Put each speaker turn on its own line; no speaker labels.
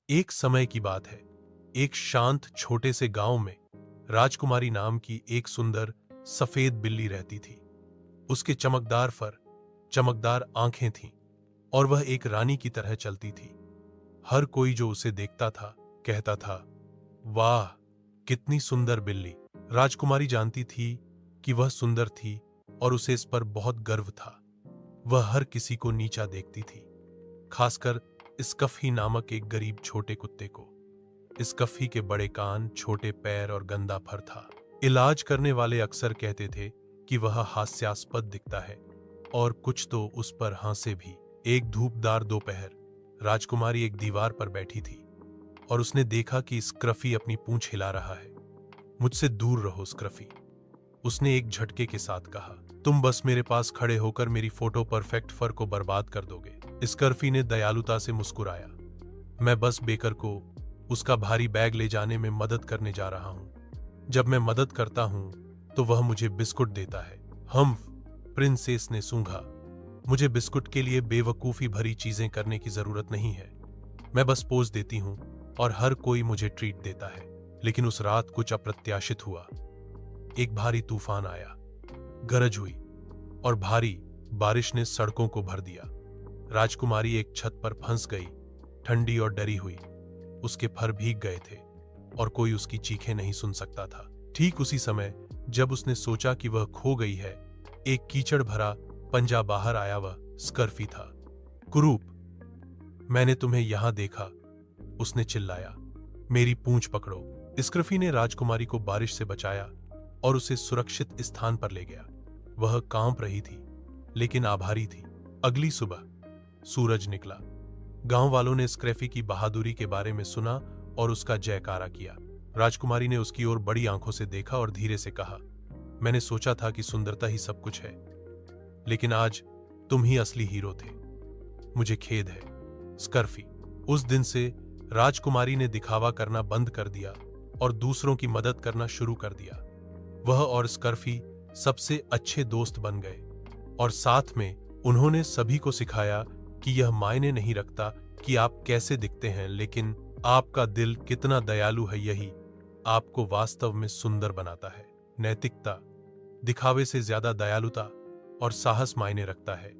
एक समय की बात है। एक शांत छोटे से गांव में राजकुमारी नाम की एक सुंदर सफेद बिल्ली रहती थी। उसके चमकदार फर, चमकदार आंखें थीं और वह एक रानी की तरह चलती थी। हर कोई जो उसे देखता था कहता था, वाह, कितनी सुंदर बिल्ली। राजकुमारी जानती थी कि वह सुंदर थी और उसे इस पर बहुत गर्व था। वह हर किसी को नीचा देखती थी, खासकर स्कफी नामक एक गरीब छोटे कुत्ते को। स्कफी के बड़े कान, छोटे पैर और गंदा फर था। इलाज करने वाले अक्सर कहते थे कि वह हास्यास्पद दिखता है और कुछ तो उस पर हंसे भी। एक धूपदार दोपहर राजकुमारी एक दीवार पर बैठी थी और उसने देखा कि स्क्रफी अपनी पूंछ हिला रहा है। मुझसे दूर रहो स्क्रफी, उसने एक झटके के साथ कहा। तुम बस मेरे पास खड़े होकर मेरी फोटो परफेक्ट फर को बर्बाद कर दोगे। स्कर्फी ने दयालुता से मुस्कुराया। मैं बस बेकर को उसका भारी बैग ले जाने में मदद करने जा रहा हूं। जब मैं मदद करता हूं तो वह मुझे बिस्कुट देता है। हम्फ, प्रिंसेस ने सूंघा। मुझे बिस्कुट के लिए बेवकूफी भरी चीजें करने की जरूरत नहीं है। मैं बस पोज देती हूं और हर कोई मुझे ट्रीट देता है। लेकिन उस रात कुछ अप्रत्याशित हुआ। एक भारी तूफान आया, गरज हुई और भारी बारिश ने सड़कों को भर दिया। राजकुमारी एक छत पर फंस गई, ठंडी और डरी हुई। उसके फर भीग गए थे और कोई उसकी चीखें नहीं सुन सकता था। ठीक उसी समय जब उसने सोचा कि वह खो गई है, एक कीचड़ भरा पंजा बाहर आया। वह स्कर्फी था। कुरूप, मैंने तुम्हें यहां देखा, उसने चिल्लाया। मेरी पूंछ पकड़ो। स्कर्फी ने राजकुमारी को बारिश से बचाया और उसे सुरक्षित स्थान पर ले गया। वह कांप रही थी लेकिन आभारी थी। अगली सुबह सूरज निकला। गांव वालों ने स्क्रैफी की बहादुरी के बारे में सुना और उसका जयकारा किया। राजकुमारी ने उसकी ओर बड़ी आंखों से देखा और धीरे से कहा, मैंने सोचा था कि सुंदरता ही सब कुछ है, लेकिन आज तुम ही असली हीरो थे। मुझे खेद है स्कर्फी। उस दिन से राजकुमारी ने दिखावा करना बंद कर दिया और दूसरों की मदद करना शुरू कर दिया। वह और स्कर्फी सबसे अच्छे दोस्त बन गए और साथ में उन्होंने सभी को सिखाया कि यह मायने नहीं रखता कि आप कैसे दिखते हैं, लेकिन आपका दिल कितना दयालु है, यही आपको वास्तव में सुंदर बनाता है। नैतिकता, दिखावे से ज्यादा दयालुता और साहस मायने रखता है।